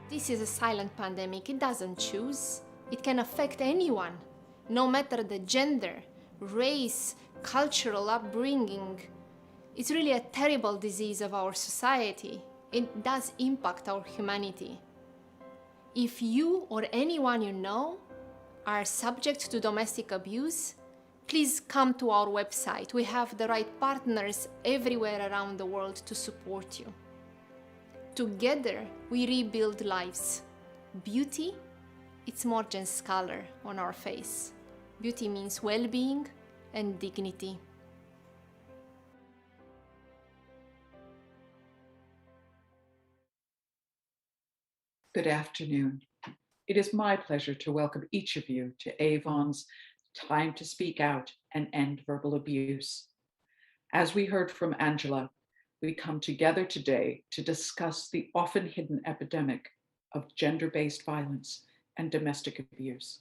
This is a silent pandemic. It doesn't choose. It can affect anyone, no matter the gender, race, cultural upbringing. It's really a terrible disease of our society. It does impact our humanity. If you or anyone you know are subject to domestic abuse, please come to our website. We have the right partners everywhere around the world to support you. Together, we rebuild lives. Beauty, it's more just color on our face. Beauty means well-being and dignity. Good afternoon. It is my pleasure to welcome each of you to Avon's Time to Speak Out and End Verbal Abuse. As we heard from Angela, we come together today to discuss the often hidden epidemic of gender-based violence and domestic abuse.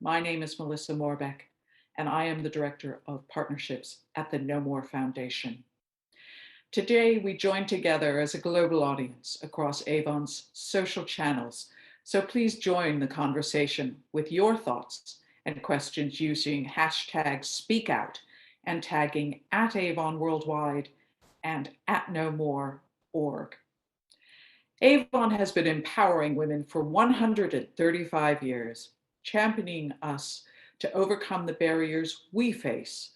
My name is Melissa Morbeck, and I am the Director of Partnerships at the No More Foundation. Today, we join together as a global audience across Avon's social channels, so please join the conversation with your thoughts and questions using #SpeakOut and tagging @Avon Worldwide and @NoMore.org. Avon has been empowering women for 135 years, championing us to overcome the barriers we face,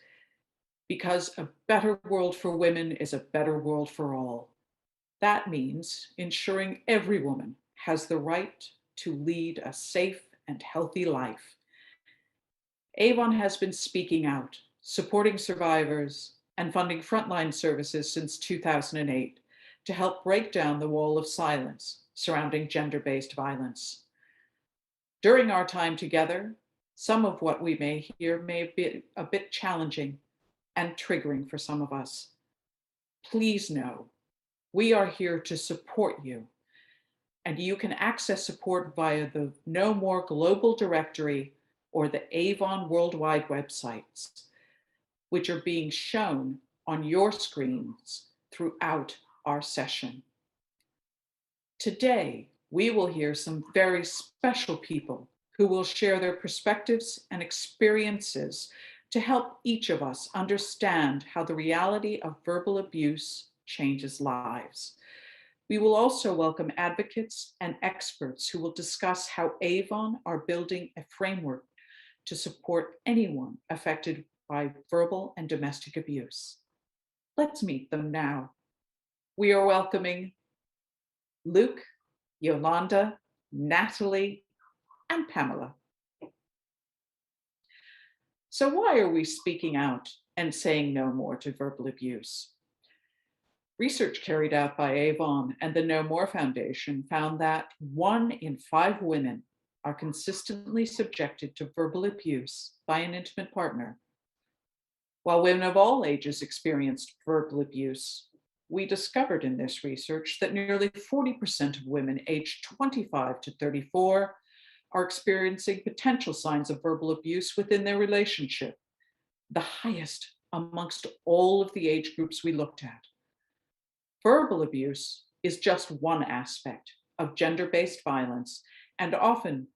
because a better world for women is a better world for all. That means ensuring every woman has the right to lead a safe and healthy life. Avon has been speaking out, supporting survivors, and funding frontline services since 2008 to help break down the wall of silence surrounding gender-based violence. During our time together, some of what we may hear may be a bit challenging and triggering for some of us. Please know, we are here to support you. and you can access support via the No More Global Directory or the Avon Worldwide websites, which are being shown on your screens throughout our session. Today, we will hear some very special people who will share their perspectives and experiences to help each of us understand how the reality of verbal abuse changes lives. We will also welcome advocates and experts who will discuss how Avon are building a framework to support anyone affected by verbal and domestic abuse. Let's meet them now. We are welcoming Luke, Yolanda, Natalie, and Pamela. So why are we speaking out and saying no more to verbal abuse? Research carried out by Avon and the No More Foundation found that 1 in 5 women are consistently subjected to verbal abuse by an intimate partner. While women of all ages experienced verbal abuse, we discovered in this research that nearly 40% of women aged 25 to 34 are experiencing potential signs of verbal abuse within their relationship, the highest amongst all of the age groups we looked at. Verbal abuse is just one aspect of gender-based violence and often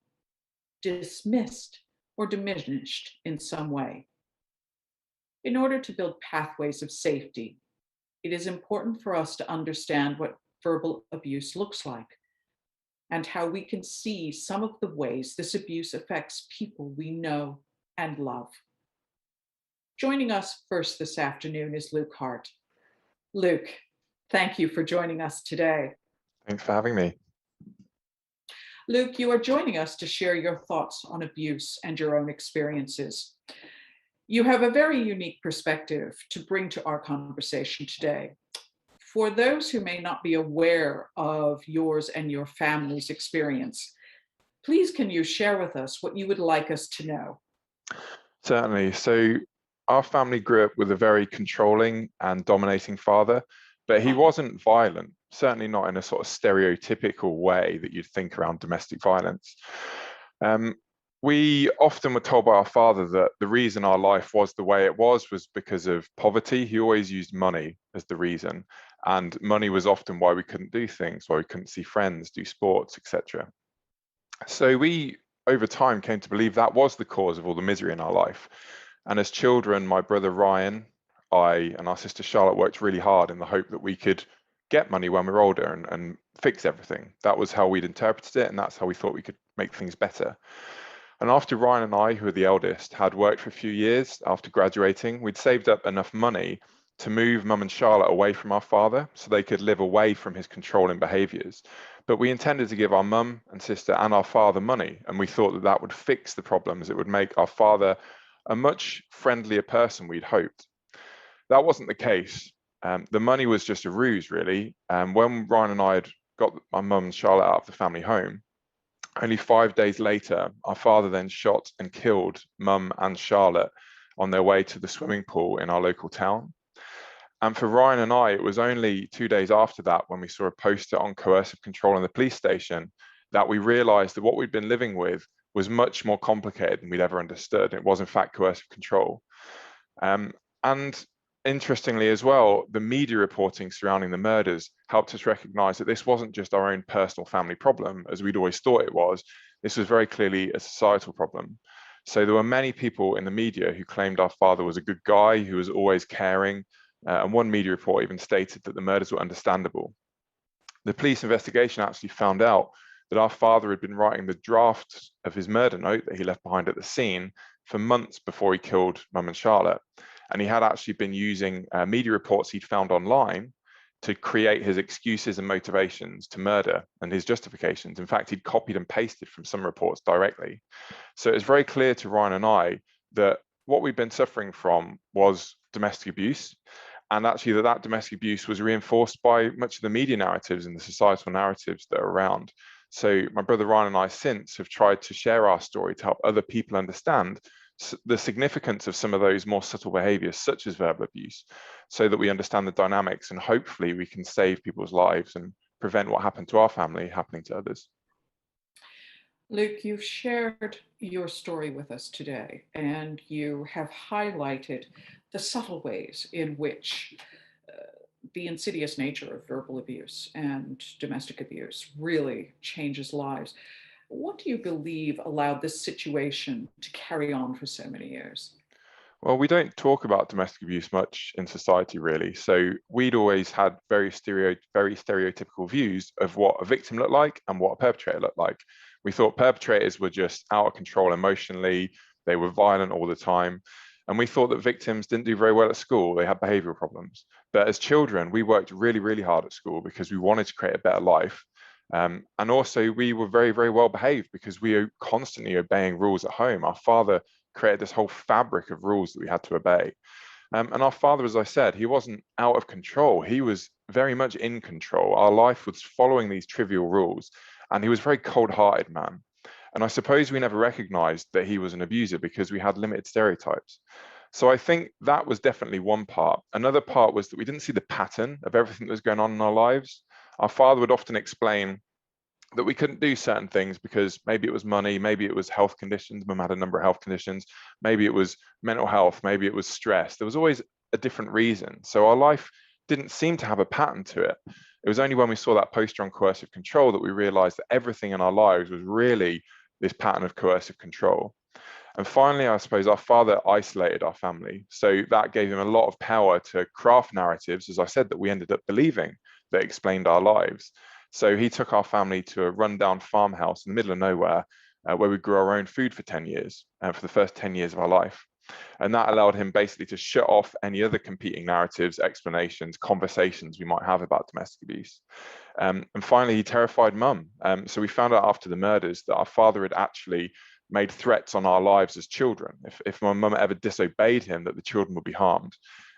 dismissed or diminished in some way. In order to build pathways of safety, it is important for us to understand what verbal abuse looks like and how we can see some of the ways this abuse affects people we know and love. Joining us first this afternoon is Luke Hart. Luke, thank you for joining us today. Thanks for having me. Luke, you are joining us to share your thoughts on abuse and your own experiences. You have a very unique perspective to bring to our conversation today. For those who may not be aware of yours and your family's experience, please can you share with us what you would like us to know? Certainly. So our family grew up with a very controlling and dominating father, but he wasn't violent, certainly not in a sort of stereotypical way that you'd think around domestic violence. We often were told by our father that the reason our life was the way it was because of poverty. He always used money as the reason, and money was often why we couldn't do things, why we couldn't see friends, do sports, etc. So we, over time, came to believe that was the cause of all the misery in our life. And as children, my brother Ryan, I, and our sister Charlotte worked really hard in the hope that we could get money when we were older and fix everything. That was how we'd interpreted it, and that's how we thought we could make things better. And after Ryan and I, who are the eldest, had worked for a few years after graduating, we'd saved up enough money to move Mum and Charlotte away from our father so they could live away from his controlling behaviours. But we intended to give our mum and sister and our father money, and we thought that that would fix the problems. It would make our father a much friendlier person we'd hoped. That wasn't the case. The money was just a ruse, really. When Ryan and I had got my mum and Charlotte out of the family home, only 5 days later, our father then shot and killed Mum and Charlotte on their way to the swimming pool in our local town. And for Ryan and I, it was only 2 days after that, when we saw a poster on coercive control in the police station, that we realized that what we'd been living with was much more complicated than we'd ever understood. It was in fact coercive control. And interestingly as well, the media reporting surrounding the murders helped us recognize that this wasn't just our own personal family problem, as we'd always thought it was. This was very clearly a societal problem. So there were many people in the media who claimed our father was a good guy, who was always caring, and one media report even stated that the murders were understandable. The police investigation actually found out that our father had been writing the draft of his murder note that he left behind at the scene for months before he killed Mum and Charlotte. And he had actually been using media reports he'd found online to create his excuses and motivations to murder and his justifications. In fact, he'd copied and pasted from some reports directly. So it's very clear to Ryan and I that what we've been suffering from was domestic abuse, and actually that domestic abuse was reinforced by much of the media narratives and the societal narratives that are around. So my brother Ryan and I since have tried to share our story to help other people understand the significance of some of those more subtle behaviors, such as verbal abuse, so that we understand the dynamics and hopefully we can save people's lives and prevent what happened to our family happening to others. Luke, you've shared your story with us today, and you have highlighted the subtle ways in which the insidious nature of verbal abuse and domestic abuse really changes lives. What do you believe allowed this situation to carry on for so many years? Well, we don't talk about domestic abuse much in society, really. So we'd always had very stereotypical views of what a victim looked like and what a perpetrator looked like. We thought perpetrators were just out of control emotionally, they were violent all the time. And we thought that victims didn't do very well at school, they had behavioral problems. But as children, we worked really, really hard at school because we wanted to create a better life. And also, we were very, very well behaved because we were constantly obeying rules at home. Our father created this whole fabric of rules that we had to obey. And our father, as I said, he wasn't out of control. He was very much in control. Our life was following these trivial rules, and he was a very cold-hearted man. And I suppose we never recognized that he was an abuser because we had limited stereotypes. So I think that was definitely one part. Another part was that we didn't see the pattern of everything that was going on in our lives. Our father would often explain that we couldn't do certain things because maybe it was money, maybe it was health conditions. Mum had a number of health conditions. Maybe it was mental health, maybe it was stress. There was always a different reason. So our life didn't seem to have a pattern to it. It was only when we saw that poster on coercive control that we realized that everything in our lives was really this pattern of coercive control. And finally, I suppose our father isolated our family. So that gave him a lot of power to craft narratives, as I said, that we ended up believing that explained our lives. So he took our family to a rundown farmhouse in the middle of nowhere where we grew our own food for 10 years, for the first 10 years of our life. And that allowed him basically to shut off any other competing narratives, explanations, conversations we might have about domestic abuse. And finally, he terrified mum. So we found out after the murders that our father had actually made threats on our lives as children. If my mum ever disobeyed him, that the children would be harmed.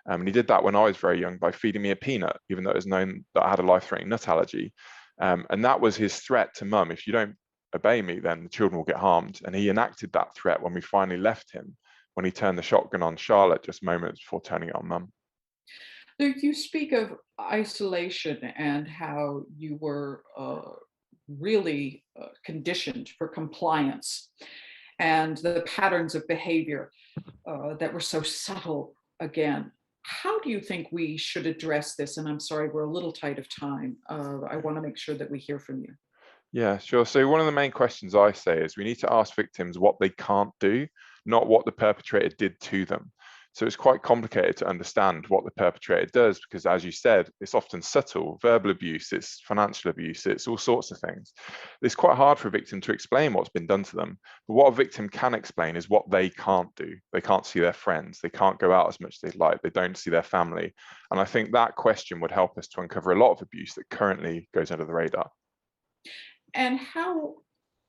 And he did that when I was very young by feeding me a peanut, even though it was known that I had a life-threatening nut allergy. And that was his threat to mum. If you don't obey me, then the children will get harmed. And he enacted that threat when we finally left him, when he turned the shotgun on Charlotte just moments before turning it on mum. Luke, you speak of isolation and how you were really conditioned for compliance and the patterns of behavior that were so subtle again. How do you think we should address this? And I'm sorry, we're a little tight of time. I want to make sure that we hear from you. Yeah, sure. So one of the main questions I say is we need to ask victims what they can't do, not what the perpetrator did to them. So it's quite complicated to understand what the perpetrator does because, as you said, it's often subtle, verbal abuse, it's financial abuse, it's all sorts of things. It's quite hard for a victim to explain what's been done to them. But what a victim can explain is what they can't do. They can't see their friends, they can't go out as much as they'd like, they don't see their family. And I think that question would help us to uncover a lot of abuse that currently goes under the radar. And how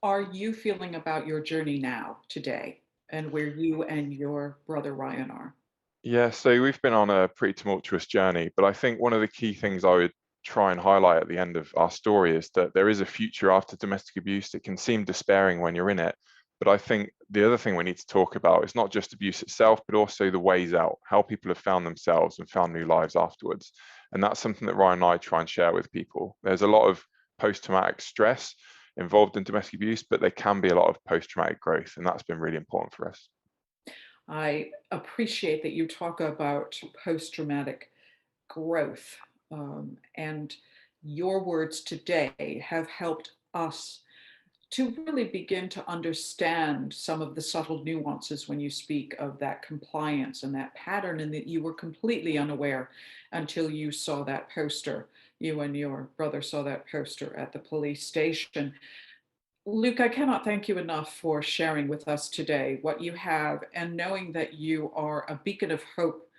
are you feeling about your journey now, today, and where you and your brother Ryan are? Yeah, so we've been on a pretty tumultuous journey, but I think one of the key things I would try and highlight at the end of our story is that there is a future after domestic abuse. It can seem despairing when you're in it, but I think the other thing we need to talk about is not just abuse itself, but also the ways out, how people have found themselves and found new lives afterwards. And that's something that Ryan and I try and share with people. There's a lot of post-traumatic stress involved in domestic abuse, but there can be a lot of post-traumatic growth, and that's been really important for us. I appreciate that you talk about post traumatic growth. And your words today have helped us to really begin to understand some of the subtle nuances when you speak of that compliance and that pattern, and that you were completely unaware until you saw that poster. You and your brother saw that poster at the police station. Luke, I cannot thank you enough for sharing with us today what you have and knowing that you are a beacon of hope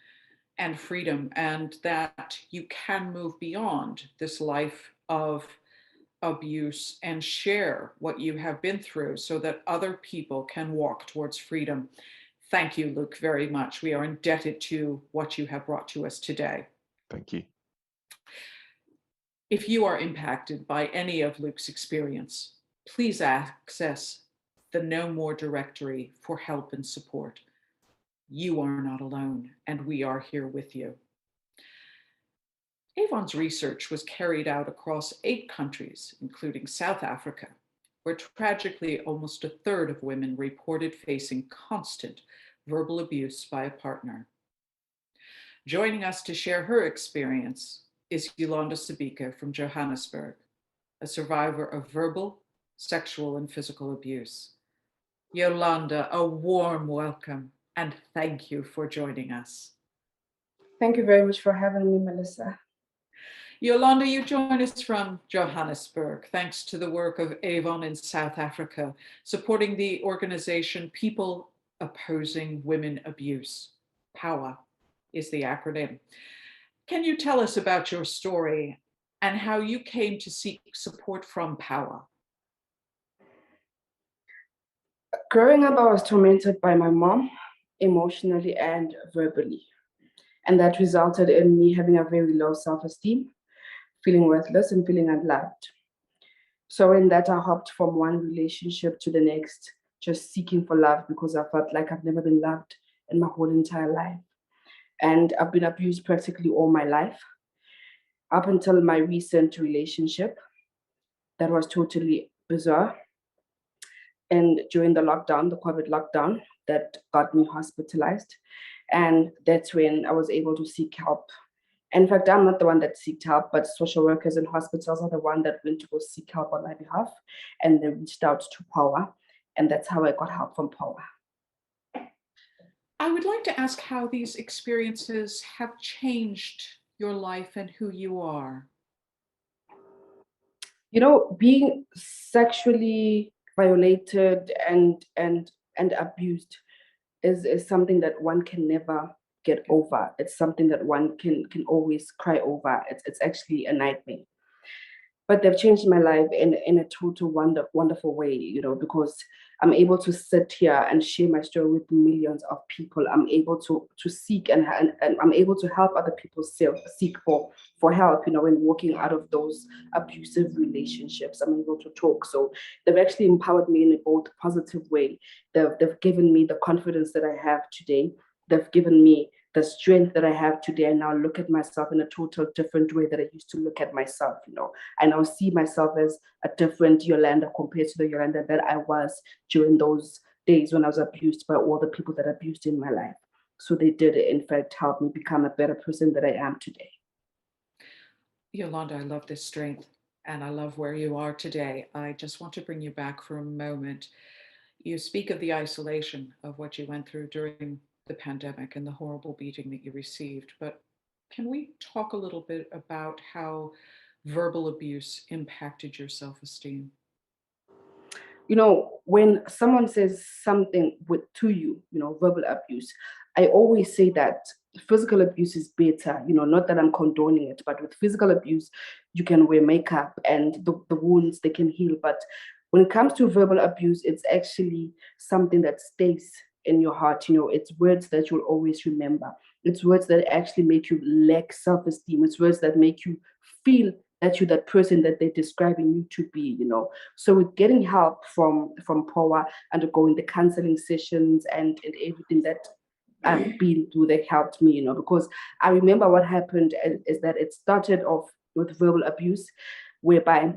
and freedom, and that you can move beyond this life of abuse and share what you have been through so that other people can walk towards freedom. Thank you, Luke, very much. We are indebted to what you have brought to us today. Thank you. If you are impacted by any of Luke's experience, please access the No More directory for help and support. You are not alone, and we are here with you. Avon's research was carried out across 8 countries, including South Africa, where tragically almost a third of women reported facing constant verbal abuse by a partner. Joining us to share her experience is Yolanda Sabika from Johannesburg, a survivor of verbal, sexual, and physical abuse. Yolanda, a warm welcome and thank you for joining us. Thank you very much for having me, Melissa. Yolanda, you join us from Johannesburg, thanks to the work of Avon in South Africa, supporting the organization People Opposing Women Abuse. POWA is the acronym. Can you tell us about your story and how you came to seek support from POWA? Growing up, I was tormented by my mom, emotionally and verbally. And that resulted in me having a very low self-esteem, feeling worthless and feeling unloved. So in that, I hopped from one relationship to the next, just seeking for love because I felt like I've never been loved in my whole entire life. And I've been abused practically all my life, up until my recent relationship that was totally bizarre. And during the lockdown, the COVID lockdown, that got me hospitalized. And that's when I was able to seek help. In fact, I'm not the one that seeked help, but social workers in hospitals are the one that went to go seek help on my behalf. And they reached out to POWA. And that's how I got help from POWA. I would like to ask how these experiences have changed your life and who you are. You know, being sexually violated and abused is something that one can never get over. It's something that one can always cry over. It's actually a nightmare. But they've changed my life in a total wonderful way, you know, because I'm able to sit here and share my story with millions of people. I'm able to seek and I'm able to help other people seek for help, you know, when walking out of those abusive relationships. I'm able to talk. So they've actually empowered me in a both positive way. They've given me the confidence that I have today. They've given me the strength that I have today. I now look at myself in a total different way that I used to look at myself, you know. I now see myself as a different Yolanda compared to the Yolanda that I was during those days when I was abused by all the people that abused in my life. So they did, in fact, help me become a better person that I am today. Yolanda, I love this strength and I love where you are today. I just want to bring you back for a moment. You speak of the isolation of what you went through during the pandemic and the horrible beating that you received, but can we talk a little bit about how verbal abuse impacted your self-esteem? You know, when someone says something to you, you know, verbal abuse, I always say that physical abuse is better, you know, not that I'm condoning it, but with physical abuse, you can wear makeup and the wounds, they can heal. But when it comes to verbal abuse, it's actually something that stays in your heart. You know, it's words that you'll always remember. It's words that actually make you lack self-esteem. It's words that make you feel that you're that person that they're describing you to be, you know. So with getting help from POWA, undergoing the counseling sessions and everything that I've been through, that helped me, you know, because I remember what happened is that it started off with verbal abuse, whereby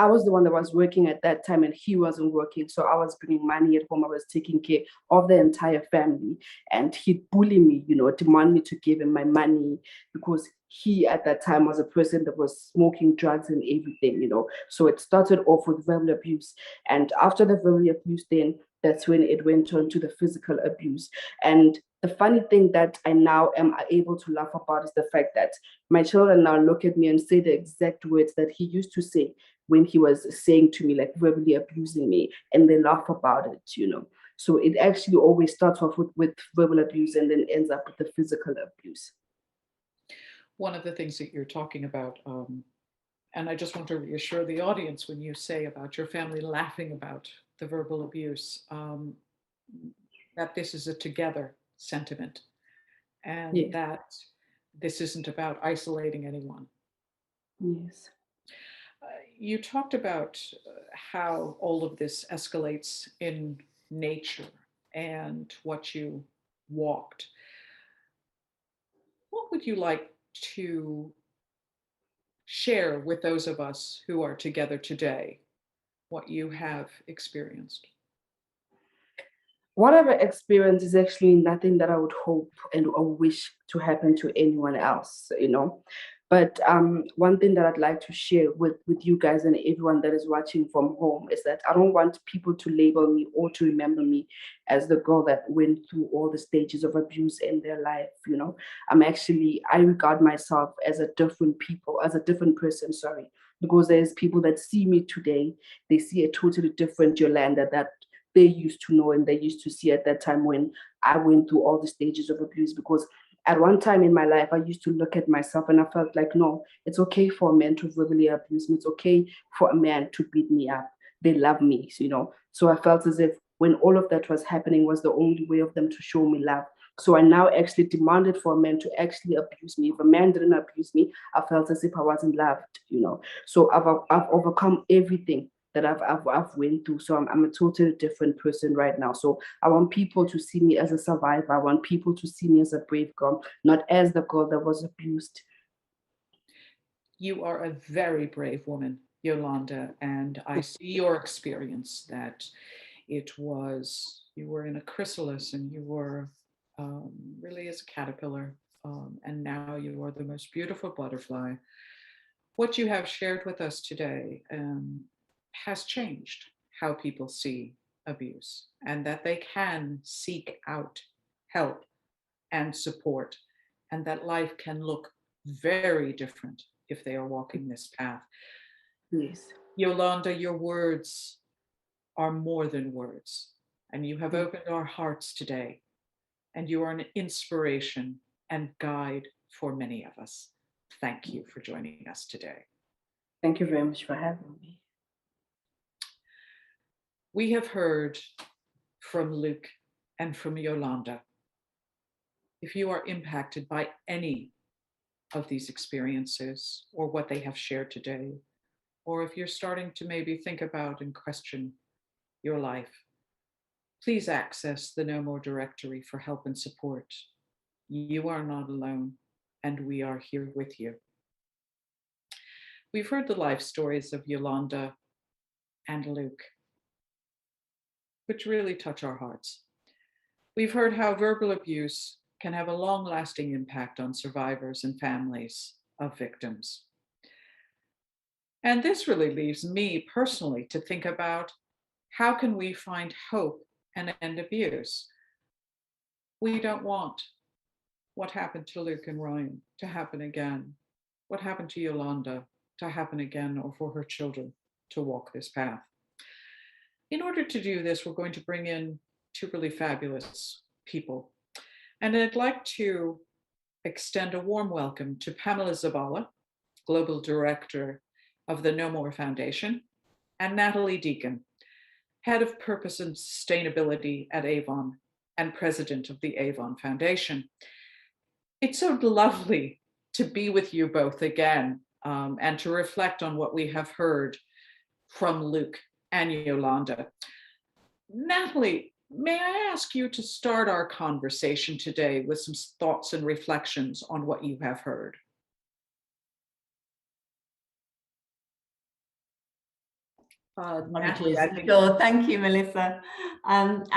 I was the one that was working at that time and he wasn't working. So I was bringing money at home. I was taking care of the entire family. And he'd bully me, you know, demand me to give him my money because he at that time was a person that was smoking drugs and everything, you know. So it started off with verbal abuse. And after the verbal abuse, then that's when it went on to the physical abuse. And the funny thing that I now am able to laugh about is the fact that my children now look at me and say the exact words that he used to say when he was saying to me, like verbally abusing me, and they laugh about it, you know. So it actually always starts off with verbal abuse and then ends up with the physical abuse. One of the things that you're talking about, and I just want to reassure the audience when you say about your family laughing about the verbal abuse, that this is a together sentiment and Yeah. that this isn't about isolating anyone. Yes. You talked about how all of this escalates in nature and what you walked. What would you like to share with those of us who are together today what you have experienced? What I've experienced is actually nothing that I would hope and or wish to happen to anyone else, you know. But one thing that I'd like to share with you guys and everyone that is watching from home is that I don't want people to label me or to remember me as the girl that went through all the stages of abuse in their life, you know. I regard myself as a different person, sorry, because there's people that see me today, they see a totally different Yolanda that they used to know and they used to see at that time when I went through all the stages of abuse. Because at one time in my life, I used to look at myself and I felt like, no, it's okay for a man to verbally abuse me. It's okay for a man to beat me up. They love me, you know. So I felt as if when all of that was happening was the only way of them to show me love. So I now actually demanded for a man to actually abuse me. If a man didn't abuse me, I felt as if I wasn't loved, you know. So I've overcome everything that I've went through. So I'm a totally different person right now. So I want people to see me as a survivor. I want people to see me as a brave girl, not as the girl that was abused. You are a very brave woman, Yolanda, and I see your experience that you were in a chrysalis and you were really as a caterpillar, and now you are the most beautiful butterfly. What you have shared with us today has changed how people see abuse, and that they can seek out help and support, and that life can look very different if they are walking this path. Yes. Yolanda, your words are more than words, and you have opened our hearts today, and you are an inspiration and guide for many of us. Thank you for joining us today. Thank you very much for having me. We have heard from Luke and from Yolanda. If you are impacted by any of these experiences or what they have shared today, or if you're starting to maybe think about and question your life, please access the No More directory for help and support. You are not alone, and we are here with you. We've heard the life stories of Yolanda and Luke, which really touch our hearts. We've heard how verbal abuse can have a long-lasting impact on survivors and families of victims. And this really leaves me personally to think about how can we find hope and end abuse? We don't want what happened to Luke and Ryan to happen again, what happened to Yolanda to happen again, or for her children to walk this path. In order to do this, we're going to bring in two really fabulous people. And I'd like to extend a warm welcome to Pamela Zabala, Global Director of the No More Foundation, and Natalie Deacon, Head of Purpose and Sustainability at Avon and President of the Avon Foundation. It's so lovely to be with you both again and to reflect on what we have heard from Luke and Yolanda. Natalie, may I ask you to start our conversation today with some thoughts and reflections on what you have heard? Apologies. Sure. Thank you, Melissa. And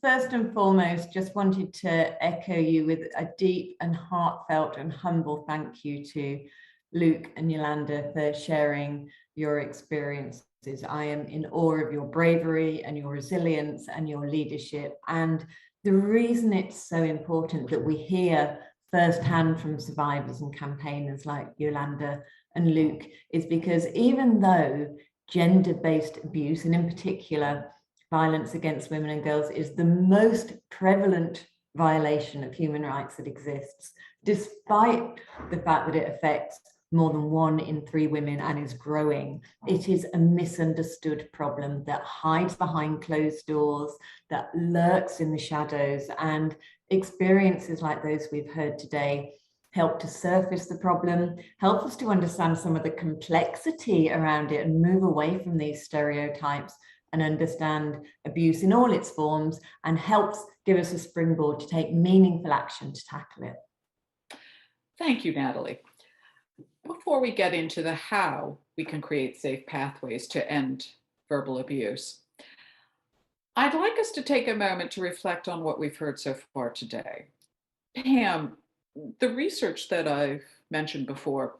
first and foremost, just wanted to echo you with a deep and heartfelt and humble thank you to Luke and Yolanda for sharing your experiences. I am in awe of your bravery and your resilience and your leadership. And the reason it's so important that we hear firsthand from survivors and campaigners like Yolanda and Luke is because even though gender-based abuse, and in particular violence against women and girls, is the most prevalent violation of human rights that exists, despite the fact that it affects more than 1 in 3 women and is growing. It is a misunderstood problem that hides behind closed doors, that lurks in the shadows, and experiences like those we've heard today help to surface the problem, help us to understand some of the complexity around it and move away from these stereotypes and understand abuse in all its forms, and helps give us a springboard to take meaningful action to tackle it. Thank you, Natalie. Before we get into the how we can create safe pathways to end verbal abuse, I'd like us to take a moment to reflect on what we've heard so far today. Pam, the research that I've mentioned before,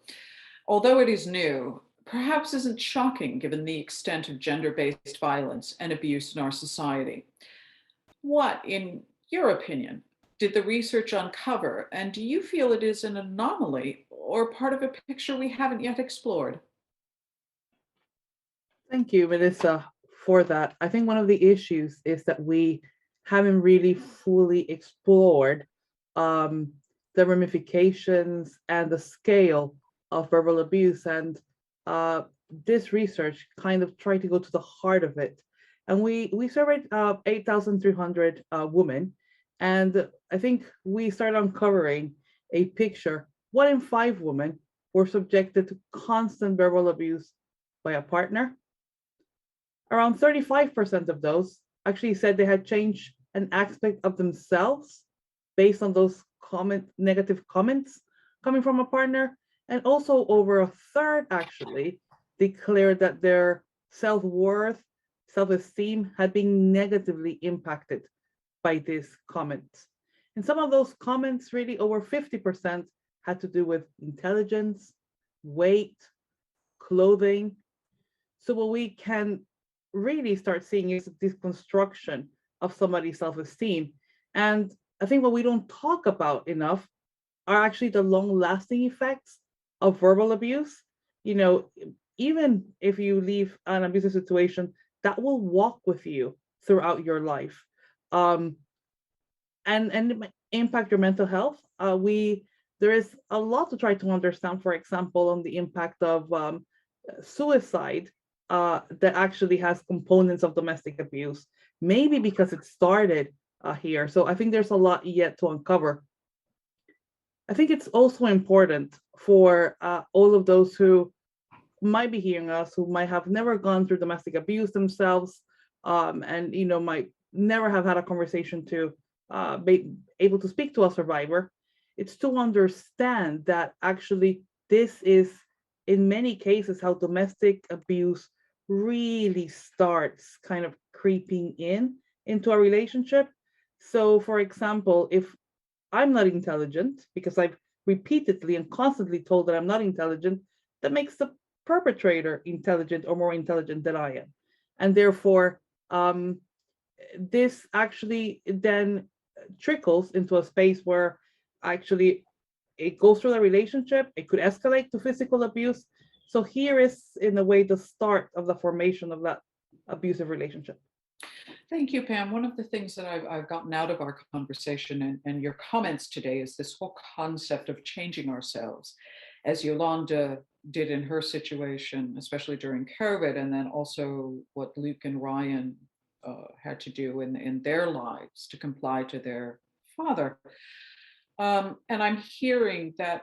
although it is new, perhaps isn't shocking given the extent of gender-based violence and abuse in our society. What, in your opinion, did the research uncover, and do you feel it is an anomaly or part of a picture we haven't yet explored? Thank you, Melissa, for that. I think one of the issues is that we haven't really fully explored um, the ramifications and the scale of verbal abuse. And this research kind of tried to go to the heart of it. And we surveyed 8,300 women. And I think we started uncovering a picture. 1 in 5 women were subjected to constant verbal abuse by a partner. Around 35% of those actually said they had changed an aspect of themselves based on those negative comments coming from a partner. And also over a third actually declared that their self-worth, self-esteem had been negatively impacted by these comments. And some of those comments, really over 50%, had to do with intelligence, weight, clothing. So what we can really start seeing is this construction of somebody's self-esteem. And I think what we don't talk about enough are actually the long-lasting effects of verbal abuse. You know, even if you leave an abusive situation, that will walk with you throughout your life, and it might impact your mental health. There is a lot to try to understand. For example, on the impact of suicide that actually has components of domestic abuse, maybe because it started here. So I think there's a lot yet to uncover. I think it's also important for all of those who might be hearing us, who might have never gone through domestic abuse themselves, and might never have had a conversation to be able to speak to a survivor. It's to understand that actually this is, in many cases, how domestic abuse really starts kind of creeping into a relationship. So, for example, if I'm not intelligent, because I've repeatedly and constantly told that I'm not intelligent, that makes the perpetrator intelligent or more intelligent than I am. And therefore, this actually then trickles into a space where actually it goes through the relationship, it could escalate to physical abuse. So here is, in a way, the start of the formation of that abusive relationship. Thank you, Pam. One of the things that I've gotten out of our conversation and your comments today is this whole concept of changing ourselves, as Yolanda did in her situation, especially during COVID, and then also what Luke and Ryan had to do in their lives to comply to their father. And I'm hearing that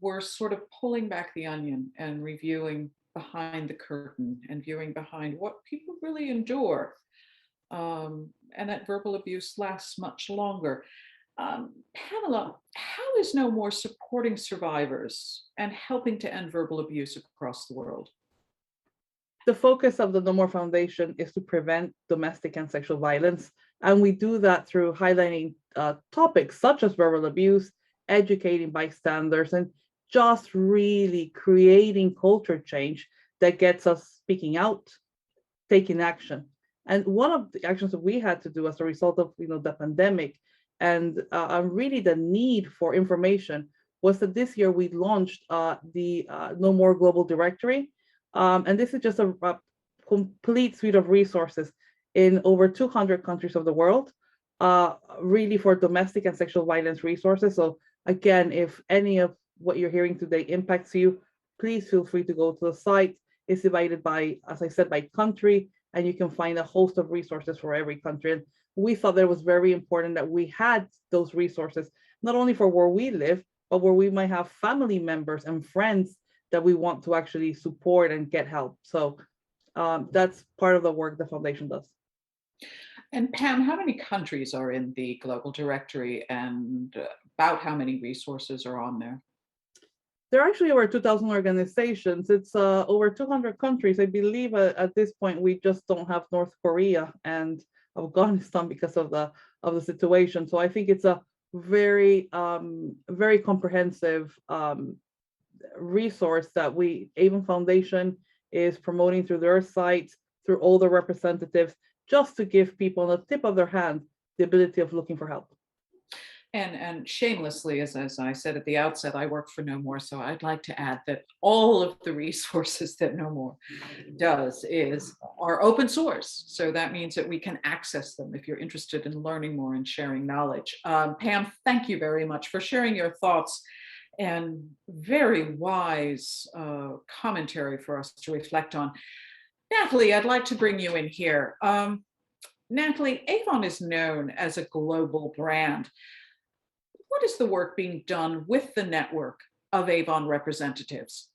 we're sort of pulling back the onion and reviewing behind the curtain and viewing behind what people really endure. And that verbal abuse lasts much longer. Pamela, how is No More supporting survivors and helping to end verbal abuse across the world? The focus of the No More Foundation is to prevent domestic and sexual violence. And we do that through highlighting topics such as verbal abuse, educating bystanders, and just really creating culture change that gets us speaking out, taking action. And one of the actions that we had to do as a result of the pandemic and really the need for information was that this year we launched the No More Global Directory. And this is just a complete suite of resources in over 200 countries of the world, really for domestic and sexual violence resources. So again, if any of what you're hearing today impacts you, please feel free to go to the site. It's divided by, as I said, by country, and you can find a host of resources for every country. And we thought that it was very important that we had those resources, not only for where we live, but where we might have family members and friends that we want to actually support and get help. So that's part of the work the foundation does. And Pam, how many countries are in the global directory and about how many resources are on there? there are actually over 2,000 organizations. It's over 200 countries. I believe at this point, we just don't have North Korea and Afghanistan because of the situation. So I think it's a very, very comprehensive resource that Avon Foundation is promoting through their site, through all the representatives, just to give people on the tip of their hand the ability of looking for help. And shamelessly, as I said at the outset, I work for No More, so I'd like to add that all of the resources that No More does are open source. So that means that we can access them if you're interested in learning more and sharing knowledge. Pam, thank you very much for sharing your thoughts and very wise commentary for us to reflect on. Natalie, I'd like to bring you in here. Natalie, Avon is known as a global brand. What is the work being done with the network of Avon representatives?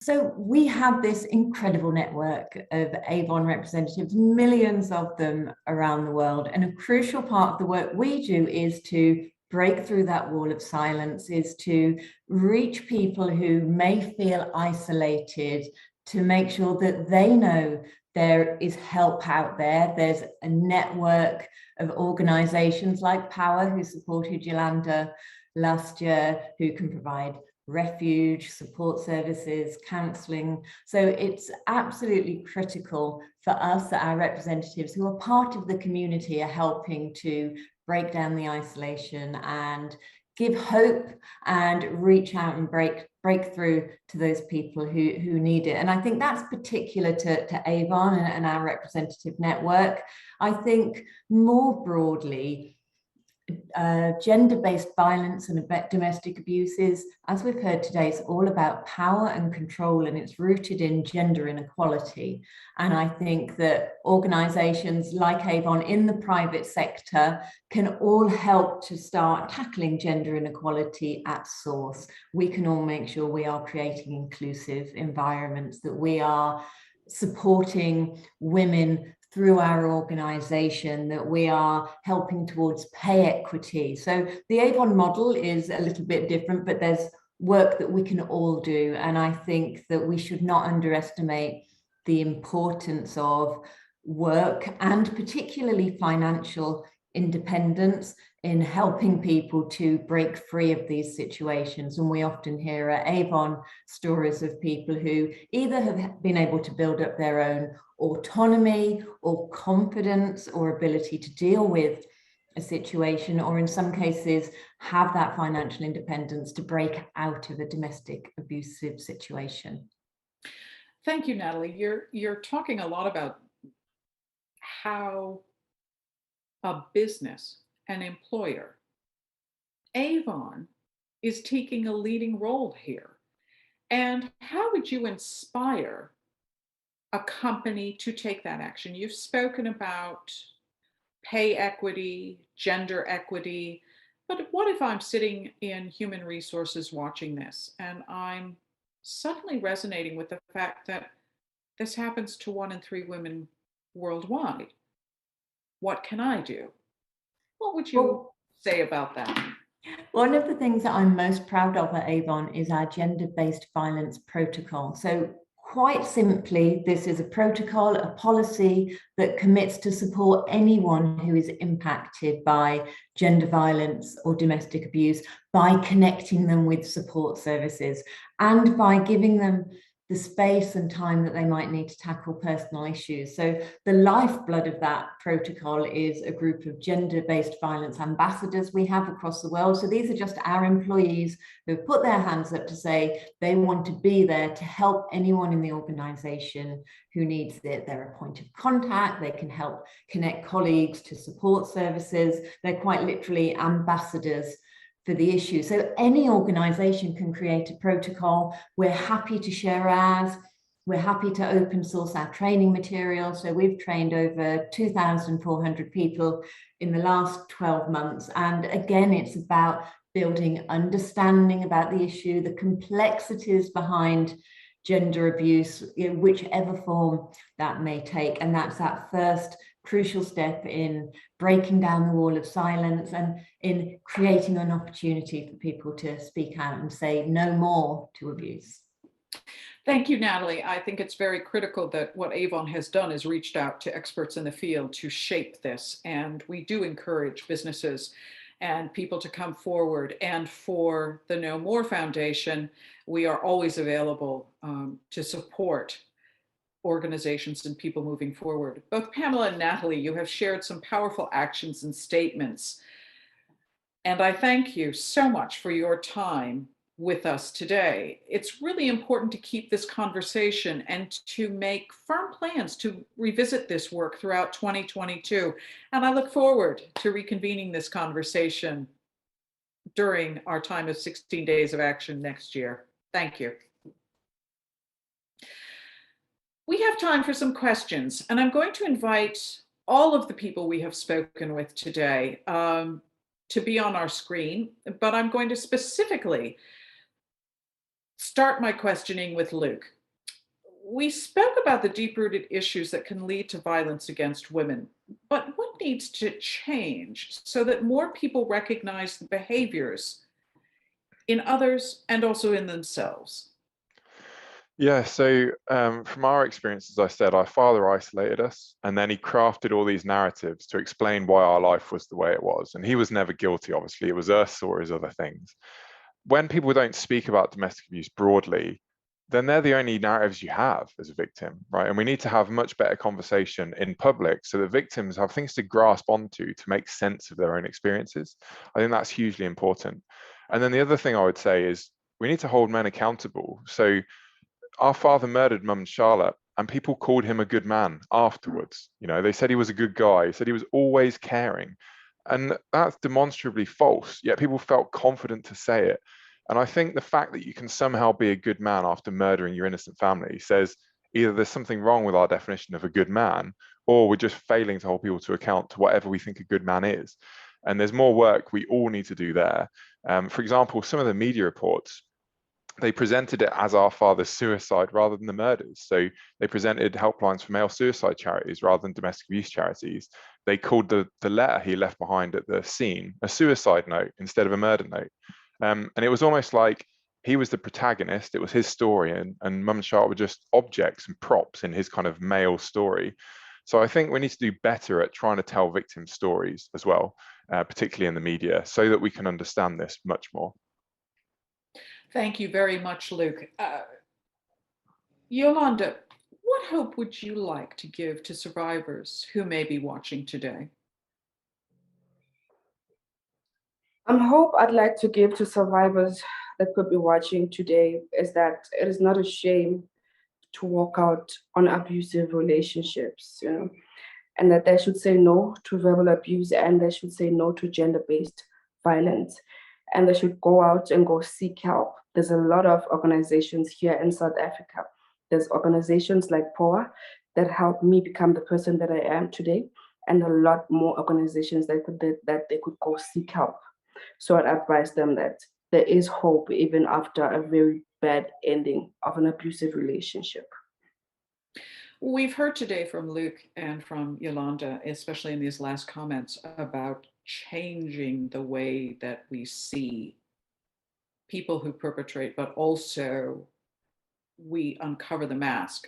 So we have this incredible network of Avon representatives, millions of them around the world. And a crucial part of the work we do is to break through that wall of silence, is to reach people who may feel isolated, to make sure that they know there is help out there. There's a network of organizations like Power, who supported Yolanda last year, who can provide refuge, support services, counseling. So it's absolutely critical for us that our representatives who are part of the community are helping to break down the isolation and give hope and reach out and break through to those people who need it. And I think that's particular to Avon and our representative network. I think more broadly, gender-based violence and domestic abuses, as we've heard today, is all about power and control, and it's rooted in gender inequality. And I think that organizations like Avon in the private sector can all help to start tackling gender inequality at source. We can all make sure we are creating inclusive environments, that we are supporting women through our organization, that we are helping towards pay equity. So the Avon model is a little bit different, but there's work that we can all do. And I think that we should not underestimate the importance of work, and particularly financial independence, in helping people to break free of these situations. And we often hear at Avon stories of people who either have been able to build up their own autonomy or confidence or ability to deal with a situation, or in some cases have that financial independence to break out of a domestic abusive situation. Thank you, Natalie. You're talking a lot about how a business, an employer, Avon, is taking a leading role here. And how would you inspire a company to take that action? You've spoken about pay equity, gender equity, but what if I'm sitting in human resources watching this and I'm suddenly resonating with the fact that this happens to 1 in 3 women worldwide? What can I do? What would you say about that? One of the things that I'm most proud of at Avon is our gender-based violence protocol. So quite simply, this is a protocol, a policy that commits to support anyone who is impacted by gender violence or domestic abuse by connecting them with support services and by giving them the space and time that they might need to tackle personal issues. So the lifeblood of that protocol is a group of gender-based violence ambassadors we have across the world. So these are just our employees who have put their hands up to say they want to be there to help anyone in the organization who needs it. They're a point of contact. They can help connect colleagues to support services. They're quite literally ambassadors for the issue. So any organization can create a protocol. We're happy to share ours. We're happy to open source our training material. So we've trained over 2,400 people in the last 12 months. And again, it's about building understanding about the issue, the complexities behind gender abuse, whichever form that may take. And that's that first crucial step in breaking down the wall of silence and in creating an opportunity for people to speak out and say no more to abuse. Thank you, Natalie. I think it's very critical that what Avon has done is reached out to experts in the field to shape this. And we do encourage businesses and people to come forward. And for the No More Foundation, we are always available to support organizations and people moving forward. Both Pamela and Natalie, you have shared some powerful actions and statements. And I thank you so much for your time with us today. It's really important to keep this conversation and to make firm plans to revisit this work throughout 2022. And I look forward to reconvening this conversation during our time of 16 days of action next year. Thank you. We have time for some questions, and I'm going to invite all of the people we have spoken with today to be on our screen, but I'm going to specifically start my questioning with Luke. We spoke about the deep-rooted issues that can lead to violence against women, but what needs to change so that more people recognize the behaviors in others and also in themselves? Yeah, so from our experience, as I said, our father isolated us, and then he crafted all these narratives to explain why our life was the way it was. And he was never guilty, obviously. It was us or his other things. When people don't speak about domestic abuse broadly, then they're the only narratives you have as a victim, right? And we need to have much better conversation in public so that victims have things to grasp onto to make sense of their own experiences. I think that's hugely important. And then the other thing I would say is we need to hold men accountable. So our father murdered Mum and Charlotte, and people called him a good man afterwards. You know, they said he was a good guy, said he was always caring. And that's demonstrably false, yet people felt confident to say it. And I think the fact that you can somehow be a good man after murdering your innocent family says either there's something wrong with our definition of a good man, or we're just failing to hold people to account to whatever we think a good man is. And there's more work we all need to do there. For example, some of the media reports, they presented it as our father's suicide rather than the murders. So they presented helplines for male suicide charities rather than domestic abuse charities. They called the letter he left behind at the scene a suicide note instead of a murder note. And it was almost like he was the protagonist. It was his story, and Mum and Charlotte were just objects and props in his kind of male story. So I think we need to do better at trying to tell victim stories as well, particularly in the media, so that we can understand this much more. Thank you very much, Luke. Yolanda, what hope would you like to give to survivors who may be watching today? Hope I'd like to give to survivors that could be watching today is that it is not a shame to walk out on abusive relationships, you know, and that they should say no to verbal abuse, and they should say no to gender-based violence, and they should go out and go seek help. There's a lot of organizations here in South Africa. There's organizations like POA that helped me become the person that I am today, and a lot more organizations that they could go seek help. So I'd advise them that there is hope even after a very bad ending of an abusive relationship. We've heard today from Luke and from Yolanda, especially in these last comments, about changing the way that we see people who perpetrate, but also we uncover the mask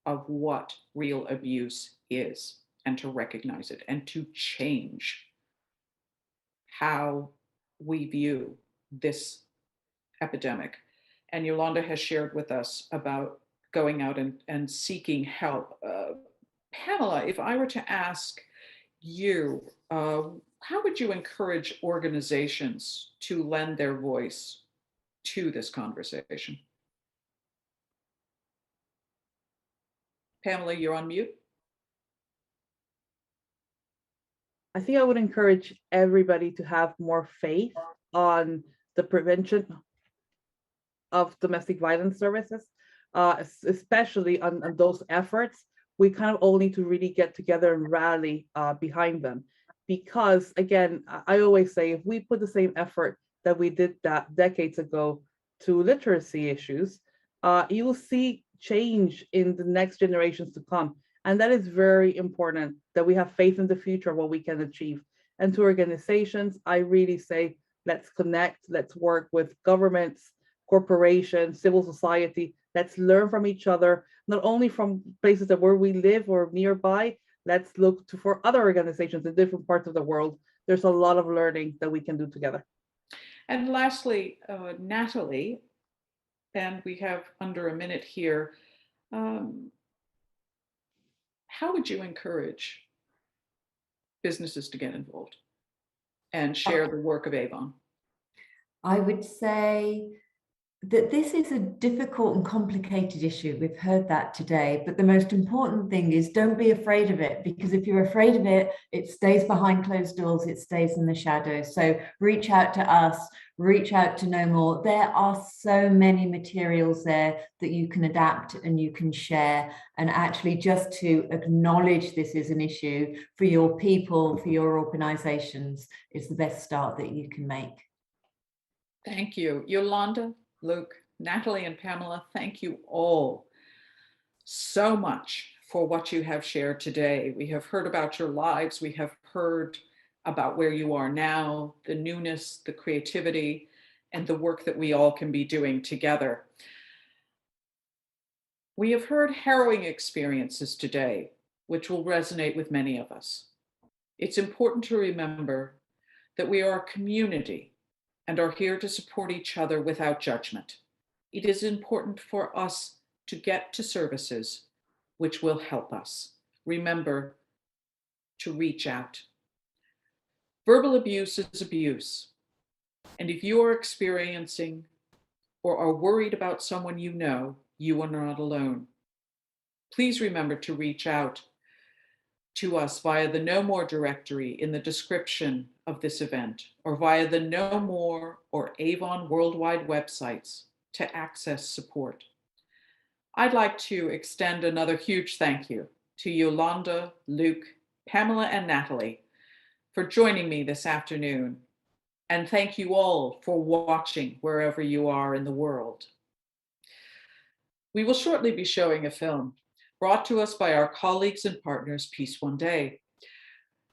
of what real abuse is, and to recognize it and to change how we view this epidemic. And Yolanda has shared with us about going out and seeking help. Pamela, if I were to ask you, how would you encourage organizations to lend their voice to this conversation? Pamela, you're on mute. I think I would encourage everybody to have more faith on the prevention of domestic violence services, especially on those efforts. We kind of all need to really get together and rally behind them. Because again, I always say, if we put the same effort that we did that decades ago to literacy issues, you will see change in the next generations to come. And that is very important, that we have faith in the future, what we can achieve. And to organizations, I really say, let's connect, let's work with governments, corporations, civil society. Let's learn from each other, not only from places that where we live or nearby. Let's look for other organizations in different parts of the world. There's a lot of learning that we can do together. And lastly, Natalie, and we have under a minute here, how would you encourage businesses to get involved and share the work of Avon? I would say that this is a difficult and complicated issue. We've heard that today, but the most important thing is don't be afraid of it, because if you're afraid of it, it stays behind closed doors, it stays in the shadows. So reach out to us, reach out to Know More. There are so many materials there that you can adapt and you can share, and actually just to acknowledge this is an issue for your people, for your organizations, is the best start that you can make. Thank you. Yolanda, Luke, Natalie, and Pamela, thank you all so much for what you have shared today. We have heard about your lives. We have heard about where you are now, the newness, the creativity, and the work that we all can be doing together. We have heard harrowing experiences today, which will resonate with many of us. It's important to remember that we are a community and are here to support each other without judgment. It is important for us to get to services which will help us. Remember to reach out. Verbal abuse is abuse. And if you are experiencing or are worried about someone you know, you are not alone. Please remember to reach out to us via the Know More directory in the description of this event, or via the Know More or Avon worldwide websites to access support. I'd like to extend another huge thank you to Yolanda, Luke, Pamela, and Natalie for joining me this afternoon. And thank you all for watching wherever you are in the world. We will shortly be showing a film brought to us by our colleagues and partners, Peace One Day.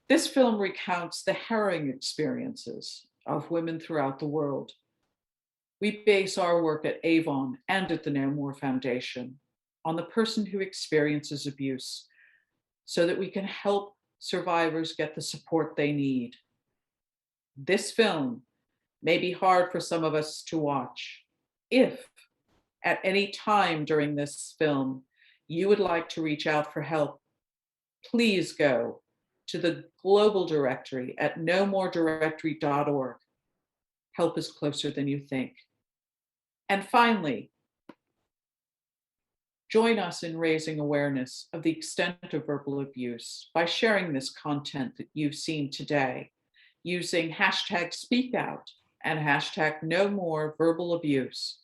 This film recounts the harrowing experiences of women throughout the world. We base our work at Avon and at the Know More Foundation on the person who experiences abuse, so that we can help survivors get the support they need. This film may be hard for some of us to watch. If at any time during this film you would like to reach out for help, please go to the global directory at knowmoredirectory.org. Help is closer than you think. And finally, join us in raising awareness of the extent of verbal abuse by sharing this content that you've seen today using #SpeakOut and #NoMoreVerbalAbuse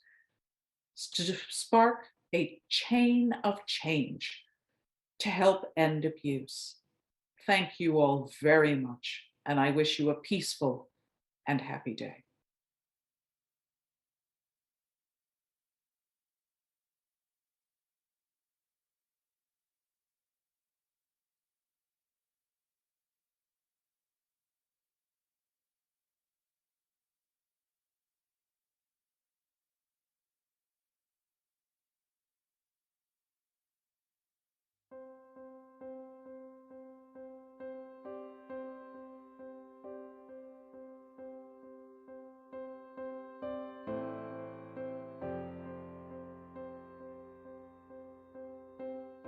to spark a chain of change to help end abuse. Thank you all very much, and I wish you a peaceful and happy day.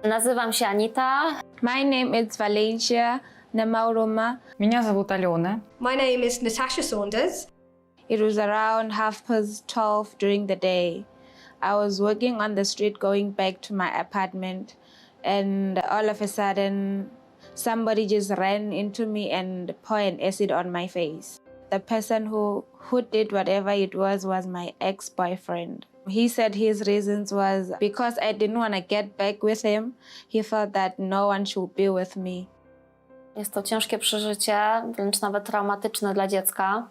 Nazywam się Anita. My name is Valencia Namauruma. Меня зовут Алена. My name is Natasha Saunders. It was around 12:30 during the day. I was walking on the street going back to my apartment, and all of a sudden, somebody just ran into me and poured an acid on my face. The person who did whatever it was my ex-boyfriend. He said his reasons was because I didn't want to get back with him. He felt that no one should be with me. Jest to ciężkie przeżycie, wręcz nawet traumatyczne dla dziecka,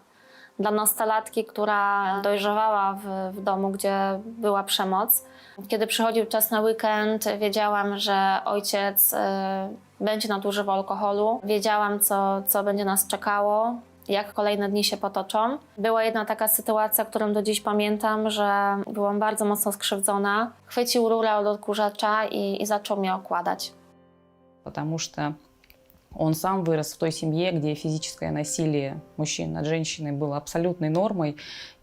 Dla nastolatki, która dojrzewała w domu, gdzie była przemoc. Kiedy przychodził czas na weekend, wiedziałam, że ojciec będzie nadużywał alkoholu. Wiedziałam, co będzie nas czekało, jak kolejne dni się potoczą. Była jedna taka sytuacja, którą do dziś pamiętam, że byłam bardzo mocno skrzywdzona. Chwycił rurę od odkurzacza i zaczął mnie okładać. Потому что он сам вырос в той семье, где физическое насилие мужчин над женщиной было абсолютной нормой.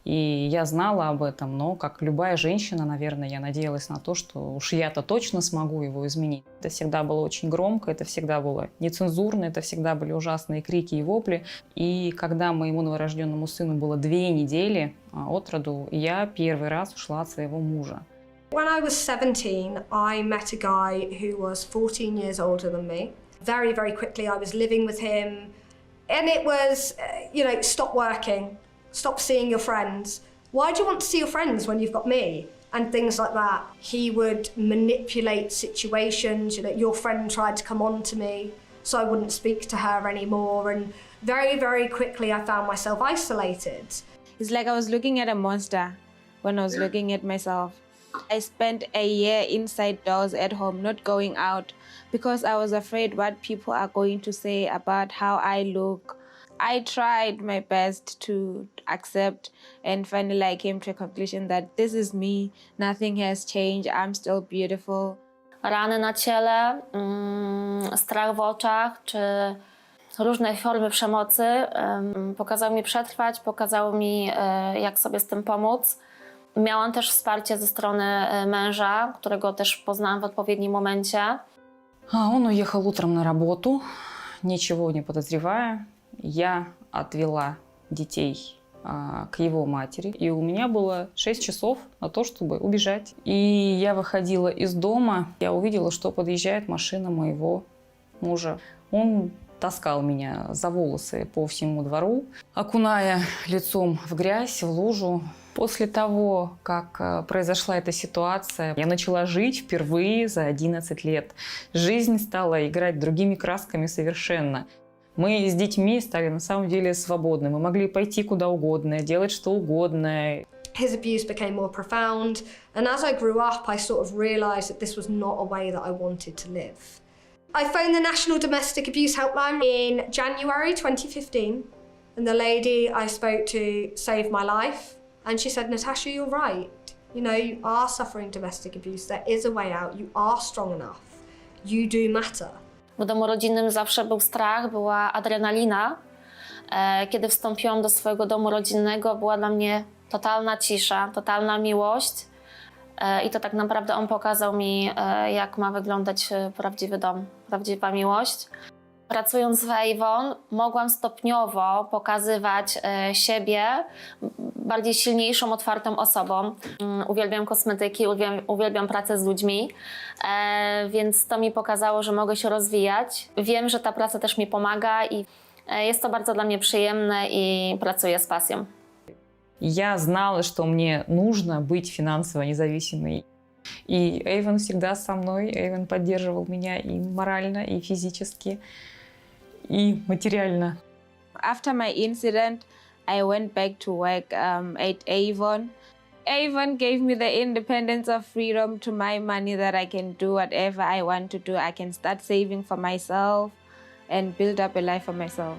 И я знала об этом, но, как любая женщина, наверное, я надеялась на то, что уж я-то точно смогу его изменить. Это всегда было очень громко, это всегда было нецензурно, это всегда были ужасные крики и вопли. И когда моему новорожденному сыну было 2 недели от роду, я первый раз ушла от своего мужа. When I was 17, I met a guy who was 14 years older than me. Very, very quickly, I was living with him. And it was, stop working, stop seeing your friends. Why do you want to see your friends when you've got me? And things like that. He would manipulate situations. Your friend tried to come on to me, so I wouldn't speak to her anymore. And very, very quickly, I found myself isolated. It's like I was looking at a monster when I was looking at myself. I spent a year inside doors at home, not going out, because I was afraid what people are going to say about how I look. I tried my best to accept, and finally I came to a conclusion that this is me, nothing has changed, I'm still beautiful. Rany na ciele, strach w oczach, czy różne formy przemocy pokazały mi przetrwać, pokazały mi, jak sobie z tym pomóc. Miałam też wsparcie ze strony mężа, którego też poznałam w odpowiednim momencie. Он уехал утром на работу, ничего не подозревая. Я отвела детей к его матери, и у меня было 6 часов на то, чтобы убежать. И я выходила из дома, я увидела, что подъезжает машина моего мужа. Он таскал меня за волосы по всему двору, окуная лицом в грязь, в лужу. После того, как произошла эта ситуация, я начала жить впервые за 11 лет. Жизнь стала играть другими красками совершенно. Мы с детьми стали на самом деле свободны. Мы могли пойти куда угодно, делать что угодно. His abuse became more profound, and as I grew up, I sort of realised that this was not a way that I wanted to live. I phoned the National Domestic Abuse Helpline in January 2015, and the lady I spoke to saved my life. And she said, Natasha, you're right. You are suffering domestic abuse. There is a way out. You are strong enough. You do matter. W domu rodzinnym zawsze był strach, była adrenalina. Kiedy wstąpiłam do swojego domu rodzinnego, była dla mnie totalna cisza, totalna miłość. I to tak naprawdę on pokazał mi, jak ma wyglądać prawdziwy dom, prawdziwa miłość. Pracując w Avon, mogłam stopniowo pokazywać siebie bardziej silniejszą, otwartą osobą. Uwielbiam kosmetyki, uwielbiam pracę z ludźmi, więc to mi pokazało, że mogę się rozwijać. Wiem, że ta praca też mi pomaga i jest to bardzo dla mnie przyjemne i pracuję z pasją. Я знала, что мне нужно быть финансово независимой. И Avon всегда со мной, Avon поддерживал меня и морально, и физически, и материально. After my incident, I went back to work at Avon. Avon gave me the independence of freedom to my money that I can do whatever I want to do. I can start saving for myself and build up a life for myself.